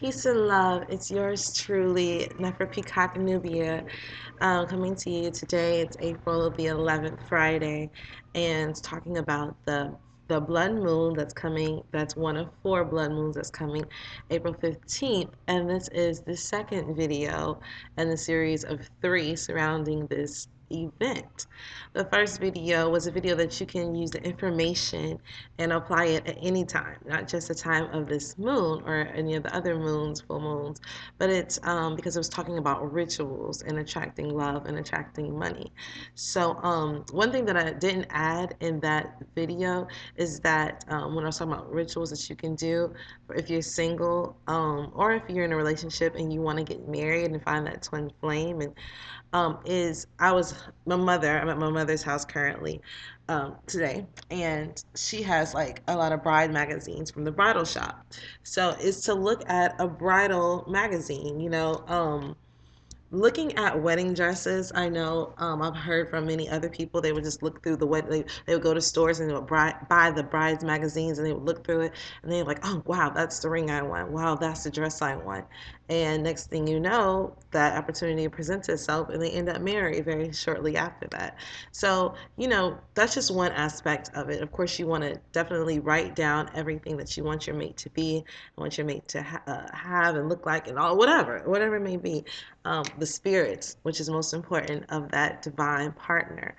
Peace and love. It's yours truly, Nefer Peacock Nubia, coming to you today. It's April the 11th, Friday, and talking about the blood moon that's coming. That's one of four blood moons that's coming, April 15th, and this is the second video in the series of three surrounding this event. The first video was a video that you can use the information and apply it at any time, not just the time of this moon or any of the other moons, full moons, but it's because it was talking about rituals and attracting love and attracting money. So one thing that I didn't add in that video is that when I was talking about rituals that you can do if you're single or if you're in a relationship and you want to get married and find that twin flame and is I'm at my mother's house currently today, and she has like a lot of bride magazines from the bridal shop. So it's to look at a bridal magazine, looking at wedding dresses. I know I've heard from many other people they would just look through they would go to stores and they would buy the brides magazines and they would look through it and they're like, oh wow, that's the ring I want, wow, that's the dress I want, and next thing you know, that opportunity presents itself and they end up married very shortly after that. So that's just one aspect of it. Of course, you want to definitely write down everything that you want your mate to be and want your mate to have and look like and all, whatever it may be, the spirits, which is most important, of that divine partner.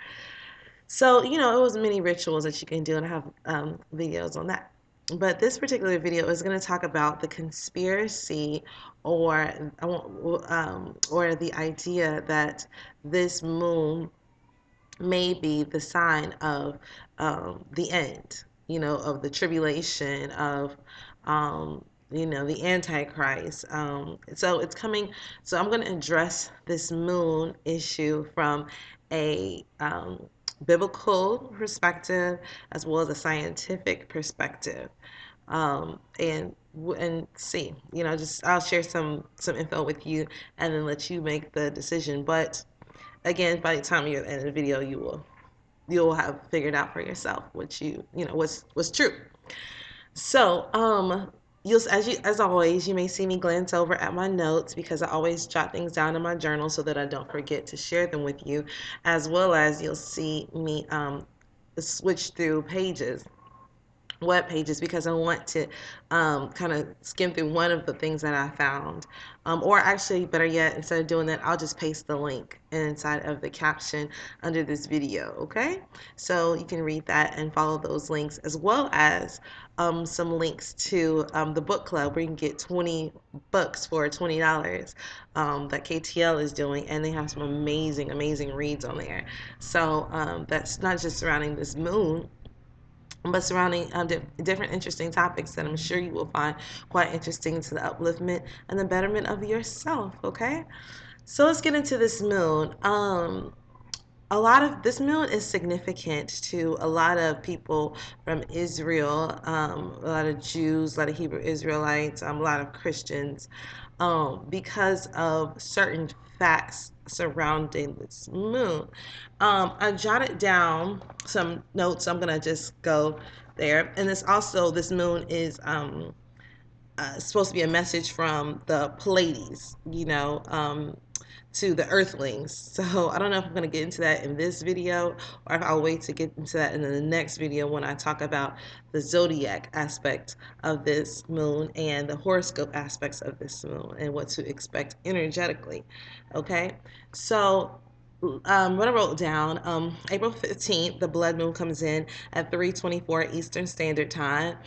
So, it was many rituals that you can do, and I have videos on that. But this particular video is going to talk about the conspiracy, or the idea that this moon may be the sign of the end, of the tribulation, of the Antichrist. So it's coming. So I'm going to address this moon issue from a biblical perspective as well as a scientific perspective. And see, just I'll share some info with you and then let you make the decision. But again, by the time you're in the video, you'll have figured out for yourself what what's true. So, as always, you may see me glance over at my notes because I always jot things down in my journal so that I don't forget to share them with you, as well as you'll see me switch through web pages, because I want to kind of skim through one of the things that I found. Or actually, better yet, instead of doing that, I'll just paste the link inside of the caption under this video, okay? So you can read that and follow those links, as well as some links to the book club where you can get 20 books for $20 that KTL is doing, and they have some amazing, amazing reads on there. So that's not just surrounding this moon, but surrounding different interesting topics that I'm sure you will find quite interesting to the upliftment and the betterment of yourself, okay? So let's get into this moon. A lot of this moon is significant to a lot of people from Israel, a lot of Jews, a lot of Hebrew Israelites, a lot of Christians, because of certain facts surrounding this moon. I jotted down some notes. I'm gonna just go there, and this moon is supposed to be a message from the Pleiades, to the Earthlings. So I don't know if I'm going to get into that in this video or if I'll wait to get into that in the next video when I talk about the zodiac aspect of this moon and the horoscope aspects of this moon and what to expect energetically. Okay, so what I wrote down, April 15th, the blood moon comes in at 3:24 Eastern Standard Time,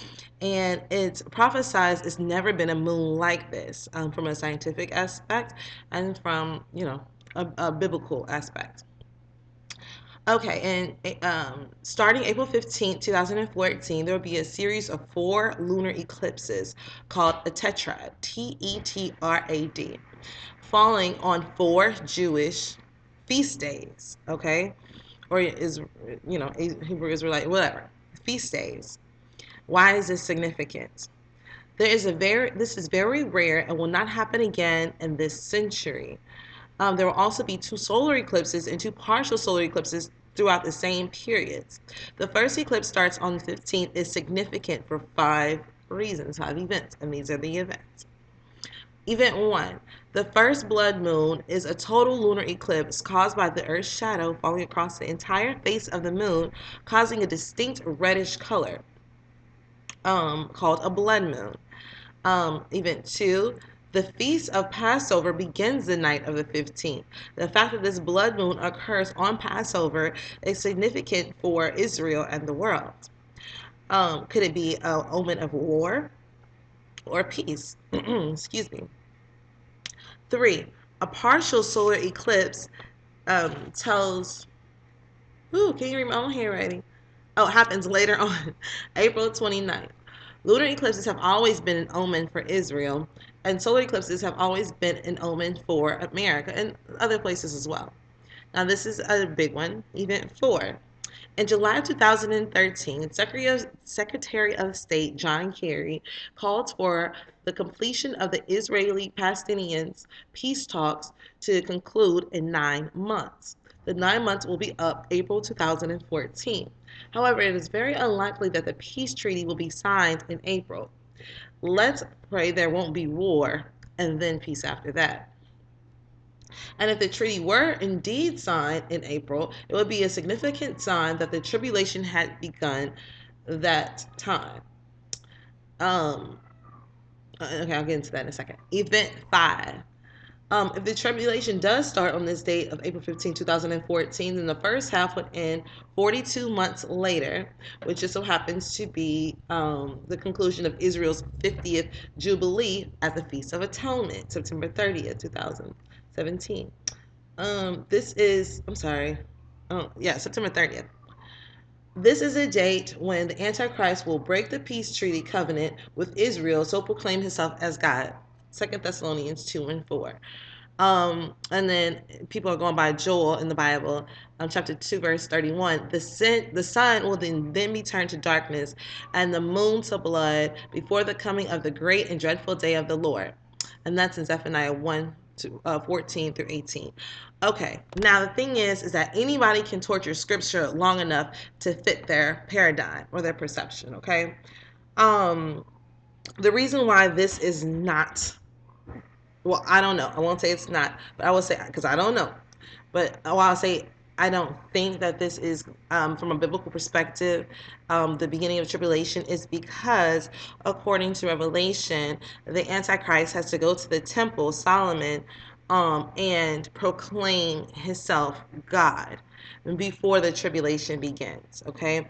and it's prophesied it's never been a moon like this, from a scientific aspect and from a biblical aspect. Okay, and starting April 15th, 2014, there will be a series of four lunar eclipses called a tetrad, Tetrad, falling on four Jewish feast days, okay? Or is, Hebrew Israelite, whatever, feast days. Why is this significant? This is very rare and will not happen again in this century. There will also be two solar eclipses and two partial solar eclipses throughout the same periods. The first eclipse starts on the 15th, is significant for five reasons, five events, and these are the events. Event 1. The first blood moon is a total lunar eclipse caused by the Earth's shadow falling across the entire face of the moon, causing a distinct reddish color, called a blood moon. Event 2. The feast of Passover begins the night of the 15th. The fact that this blood moon occurs on Passover is significant for Israel and the world. Could it be an omen of war or peace? Excuse me. 3. A partial solar eclipse tells. Ooh, can you read my own handwriting? Oh, it happens later on, April 29th. Lunar eclipses have always been an omen for Israel, and solar eclipses have always been an omen for America and other places as well. Now, this is a big one, event 4. In July 2013, Secretary of State John Kerry called for the completion of the Israeli-Palestinians peace talks to conclude in 9 months. The 9 months will be up April 2014. However, it is very unlikely that the peace treaty will be signed in April. Let's pray there won't be war and then peace after that. And if the treaty were indeed signed in April, it would be a significant sign that the tribulation had begun that time. Okay, I'll get into that in a second. Event 5. If the tribulation does start on this date of April 15, 2014, then the first half would end 42 months later, which just so happens to be the conclusion of Israel's 50th Jubilee at the Feast of Atonement, September 30th, 2017. September 30th. This is a date when the Antichrist will break the peace treaty covenant with Israel, so proclaim himself as God. 2 Thessalonians 2 and 4. And then people are going by Joel in the Bible, chapter 2, verse 31. The sun will then be turned to darkness, and the moon to blood before the coming of the great and dreadful day of the Lord. And that's in Zephaniah 1 to 14 through 18. Okay, now the thing is that anybody can torture scripture long enough to fit their paradigm or their perception, okay? The reason why this is not, well, I don't know. I won't say it's not, but I will say, because I don't know. But while I'll say I don't think that this is, from a biblical perspective, the beginning of tribulation, is because, according to Revelation, the Antichrist has to go to the temple, Solomon, and proclaim himself God before the tribulation begins. Okay,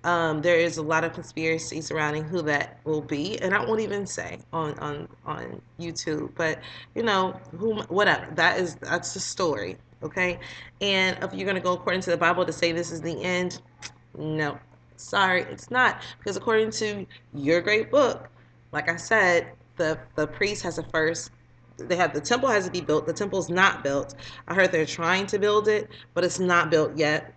there is a lot of conspiracy surrounding who that will be, and I won't even say on YouTube, but whatever. That's the story. Okay, and if you're going to go according to the Bible to say this is the end, no, sorry, it's not, because according to your great book, like I said, the priest has to first. The temple has to be built. The temple's not built. I heard they're trying to build it, but it's not built yet.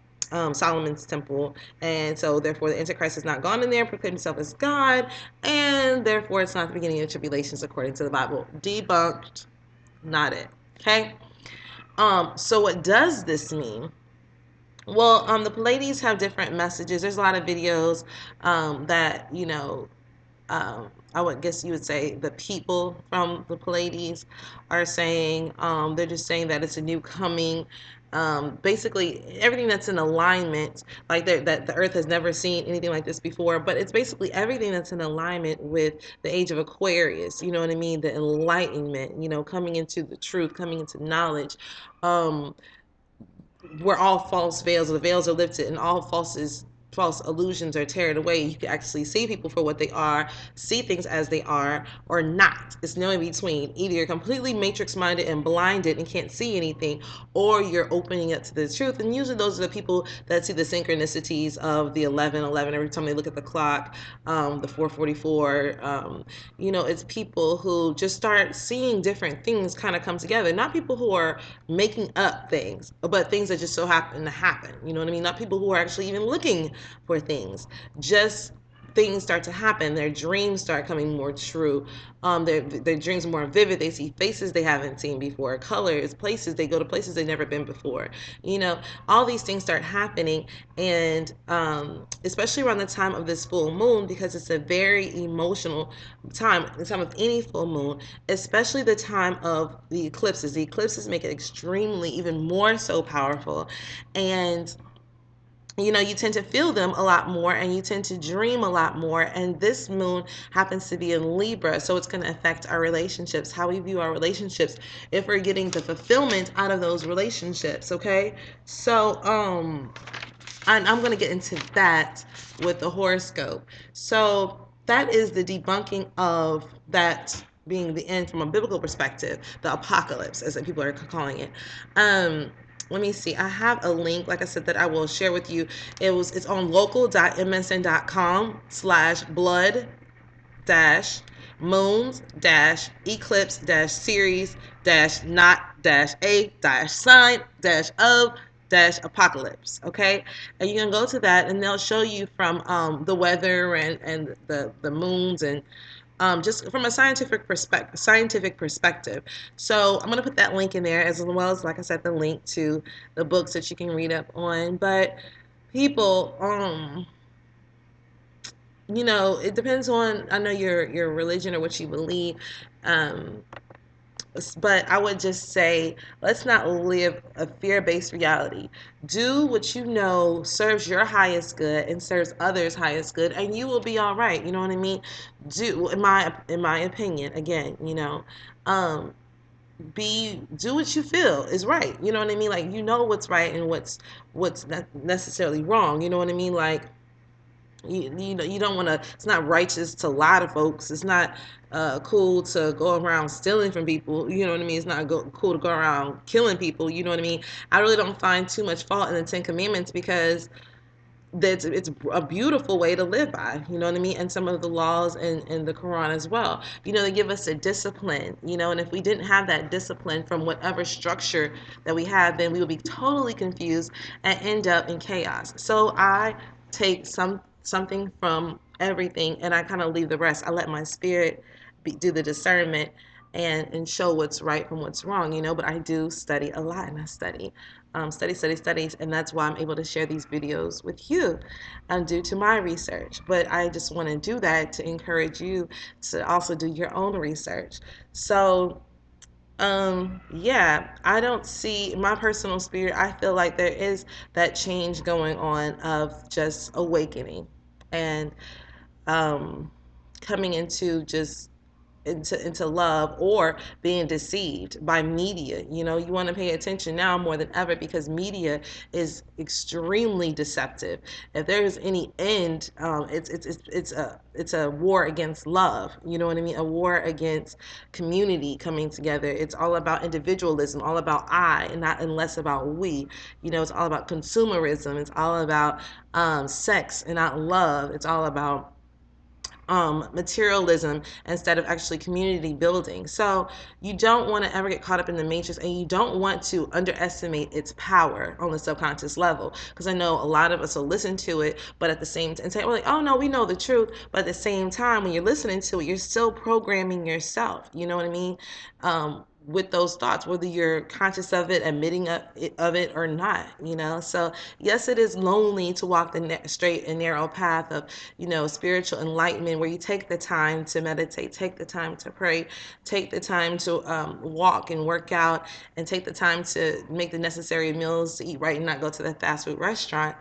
Solomon's temple, and so therefore the Antichrist has not gone in there and proclaimed himself as God, and therefore it's not the beginning of tribulations according to the Bible. Debunked. Not it. Okay. So what does this mean? Well, the Pleiades have different messages. There's a lot of videos that, I would guess you would say the people from the Pleiades are saying. They're just saying that it's a new coming. Basically, everything that's in alignment, like that the Earth has never seen anything like this before, but it's basically everything that's in alignment with the age of Aquarius, you know what I mean? The enlightenment, coming into the truth, coming into knowledge. Where all false veils, or the veils are lifted, and all false illusions are teared away. You can actually see people for what they are, see things as they are, or not. It's no in between. Either you're completely matrix minded and blinded and can't see anything, or you're opening up to the truth. And usually those are the people that see the synchronicities of the 11:11 every time they look at the clock, the 4:44. It's people who just start seeing different things kind of come together. Not people who are making up things, but things that just so happen to happen. You know what I mean? Not people who are actually even looking for things. Just things start to happen. Their dreams start coming more true. Their dreams are more vivid. They see faces they haven't seen before, colors, places. They go to places they've never been before. All these things start happening, and especially around the time of this full moon, because it's a very emotional time, the time of any full moon, especially the time of the eclipses. The eclipses make it extremely, even more so powerful, and you tend to feel them a lot more, and you tend to dream a lot more. And this moon happens to be in Libra, so it's going to affect our relationships, how we view our relationships, if we're getting the fulfillment out of those relationships. Okay, so I'm going to get into that with the horoscope. So that is the debunking of that being the end from a biblical perspective, the apocalypse, as people are calling it. Let me see. I have a link, like I said, that I will share with you. It's on local.msn.com/blood dash moons dash eclipse dash series dash not dash a dash sign dash of dash apocalypse. Okay, and you can go to that, and they'll show you from the weather and the moons, and just from a scientific perspective. So I'm going to put that link in there, as well as, like I said, the link to the books that you can read up on. But people, it depends on, I know, your religion or what you believe. Um, but I would just say, let's not live a fear-based reality. Do what you know serves your highest good and serves others' highest good, and you will be all right. You know what I mean? In my opinion, again, do what you feel is right. You know what I mean? Like, what's right and what's not necessarily wrong. You know what I mean? Like, you don't want to, it's not righteous to lie to folks. It's not cool to go around stealing from people. You know what I mean? It's not cool to go around killing people. You know what I mean? I really don't find too much fault in the Ten Commandments, because it's a beautiful way to live by. You know what I mean? And some of the laws in the Quran as well. They give us a discipline. And if we didn't have that discipline from whatever structure that we have, then we would be totally confused and end up in chaos. So I take something from everything, and I kind of leave the rest. I let my spirit do the discernment and show what's right from what's wrong. But I do study a lot, and I studies, and that's why I'm able to share these videos with you, due to my research. But I just want to do that to encourage you to also do your own research. So yeah, I don't see, my personal spirit, I feel like there is that change going on of just awakening, and coming into just into love, or being deceived by media. You want to pay attention now more than ever, because media is extremely deceptive. If there is any end, it's a war against love. You know what I mean? A war against community coming together. It's all about individualism, all about I, and less about we. It's all about consumerism. It's all about sex and not love. It's all about materialism instead of actually community building. So you don't want to ever get caught up in the matrix, and you don't want to underestimate its power on the subconscious level, because I know a lot of us will listen to it, but at the same time, and say, well, like, oh no, we know the truth, but at the same time, when you're listening to it, you're still programming yourself. You know what I mean? With those thoughts, whether you're conscious of it, admitting of it or not. So yes, it is lonely to walk the straight and narrow path of spiritual enlightenment, where you take the time to meditate, take the time to pray, take the time to walk and work out, and take the time to make the necessary meals to eat right and not go to the fast food restaurant.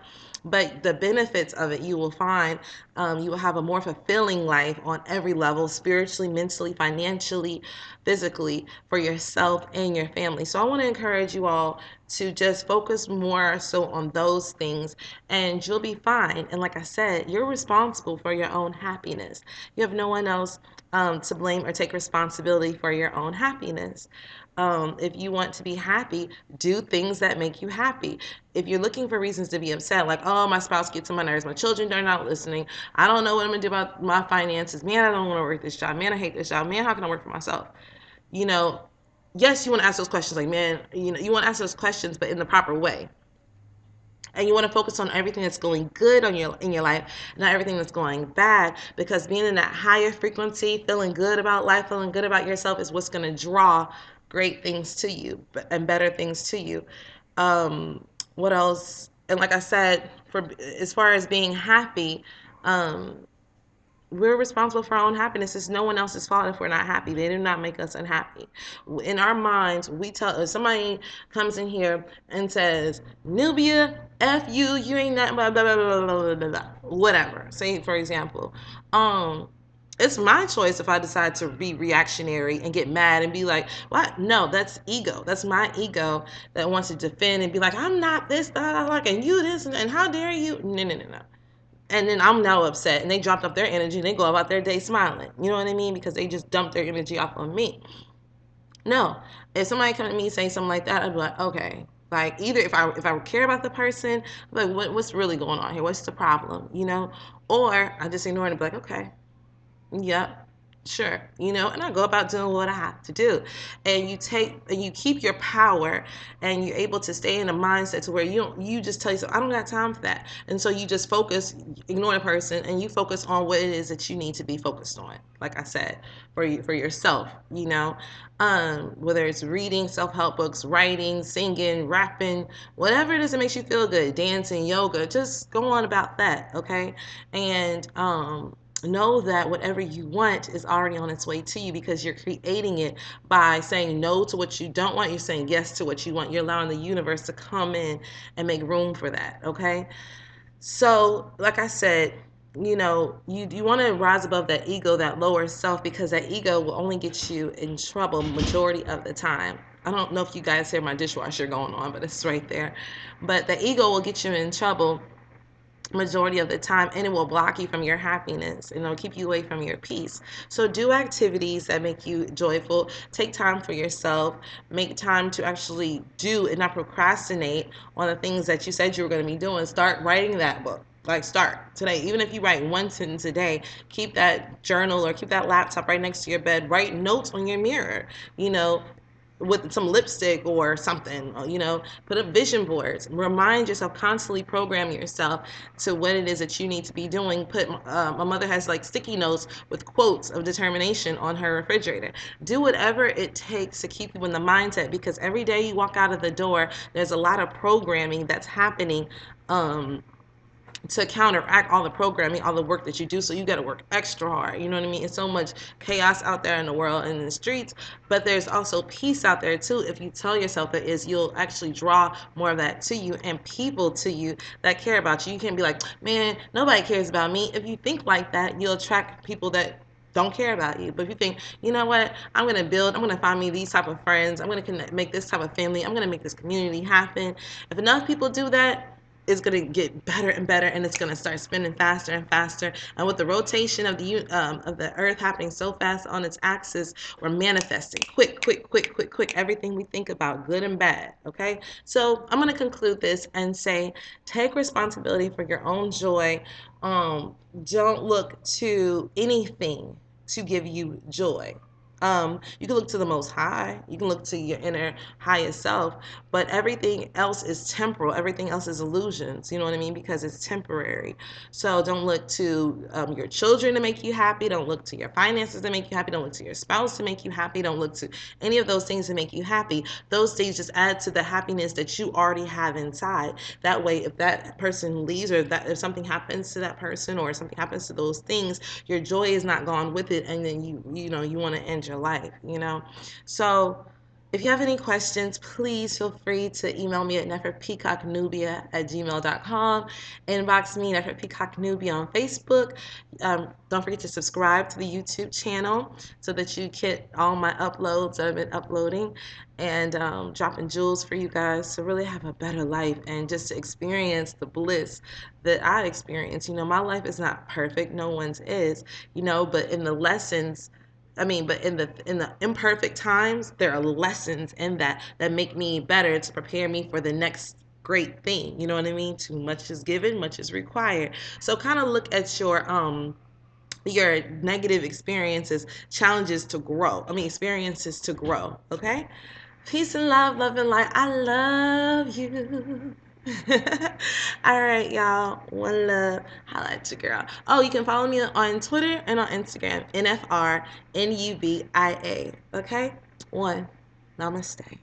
But the benefits of it, you will find, you will have a more fulfilling life on every level: spiritually, mentally, financially, physically, for yourself and your family. So I want to encourage you all to just focus more so on those things, and you'll be fine. And like I said, you're responsible for your own happiness. You have no one else to blame or take responsibility for your own happiness. If you want to be happy, do things that make you happy. If you're looking for reasons to be upset, like, oh, my spouse gets on my nerves, my children are not listening, I don't know what I'm going to do about my finances, man, I don't want to work this job, man, I hate this job, man, how can I work for myself? Yes, you want to ask those questions, like, man, you want to ask those questions, but in the proper way. And you want to focus on everything that's going good in your life, not everything that's going bad, because being in that higher frequency, feeling good about life, feeling good about yourself is what's going to draw great things to you and better things to you. What else? And like I said, for as far as being happy, um, we're responsible for our own happiness. It's no one else's fault if we're not happy. They do not make us unhappy. In our minds, we tell, if somebody comes in here and says, Nubia, F you, you ain't that, blah, blah, blah, blah, blah, blah, blah, whatever. Say, for example, it's my choice if I decide to be reactionary and get mad and be like, what? No, that's ego. That's my ego that wants to defend and be like, I'm not this, that, and you this, and how dare you? No, no, no, no. And then I'm now upset, and they dropped off their energy, and they go about their day smiling. You know what I mean? Because they just dumped their energy off on me. No, if somebody come to me saying something like that, I'd be like, okay. Like either if I care about the person, like what's really going on here? What's the problem? You know? Or I just ignore it and be like, okay, yep, sure, and I go about doing what I have to do. And you keep your power, and you're able to stay in a mindset to where you just tell yourself, I don't got time for that. And so you just focus, ignore the person, and you focus on what it is that you need to be focused on. Like I said, for yourself, whether it's reading self-help books, writing, singing, rapping, whatever it is that makes you feel good, dancing, yoga, just go on about that, okay? And know that whatever you want is already on its way to you, because you're creating it by saying no to what you don't want. You're saying yes to what you want. You're allowing the universe to come in and make room for that, okay? So like I said, you want to rise above that ego, that lower self, because that ego will only get you in trouble majority of the time. I don't know if you guys hear my dishwasher going on, but it's right there. But the ego will get you in trouble majority of the time, and it will block you from your happiness, and it'll keep you away from your peace. So do activities that make you joyful. Take time for yourself. Make time to actually do and not procrastinate on the things that you said you were going to be doing. Start writing that book. Like, start today. Even if you write one sentence a day, keep that journal or keep that laptop right next to your bed. Write notes on your mirror, with some lipstick or something, put up vision boards. Remind yourself, constantly program yourself to what it is that you need to be doing. My mother has like sticky notes with quotes of determination on her refrigerator. Do whatever it takes to keep you in the mindset, because every day you walk out of the door, there's a lot of programming that's happening, to counteract all the programming, all the work that you do. So you got to work extra hard. You know what I mean? It's so much chaos out there in the world and in the streets, but there's also peace out there too. If you tell yourself that is, you'll actually draw more of that to you, and people to you that care about you. You can't be like, man, nobody cares about me. If you think like that, you'll attract people that don't care about you. But if you think, you know what, I'm going to find me these type of friends, I'm going to make this type of family, I'm going to make this community happen. If enough people do that, it's going to get better and better, and it's going to start spinning faster and faster. And with the rotation of the earth happening so fast on its axis, we're manifesting quick, quick, quick, quick, quick, everything we think about, good and bad. Okay, so I'm going to conclude this and say, take responsibility for your own joy. Don't look to anything to give you joy. You can look to the Most High, you can look to your inner highest self, but everything else is temporal. Everything else is illusions. You know what I mean? Because it's temporary. So don't look to your children to make you happy. Don't look to your finances to make you happy. Don't look to your spouse to make you happy. Don't look to any of those things to make you happy. Those things just add to the happiness that you already have inside. That way, if that person leaves, or if something happens to that person, or something happens to those things, your joy is not gone with it, and then you want to end your life. So if you have any questions, please feel free to email me at neferpeacocknubia@gmail.com. Inbox me, Nefer Peacock Nubia, on Facebook. Don't forget to subscribe to the YouTube channel so that you get all my uploads that I've been uploading, and dropping jewels for you guys to really have a better life, and just to experience the bliss that I experience. My life is not perfect. No one's is, but in the lessons, but in the imperfect times, there are lessons in that make me better, to prepare me for the next great thing. You know what I mean? Too much is given, much is required. So kind of look at your negative experiences, experiences to grow. Okay? Peace and love, love and light. I love you. All right, y'all. One love. Holla at your girl. Oh, you can follow me on Twitter and on Instagram. NFR NUBIA. Okay? One. Namaste.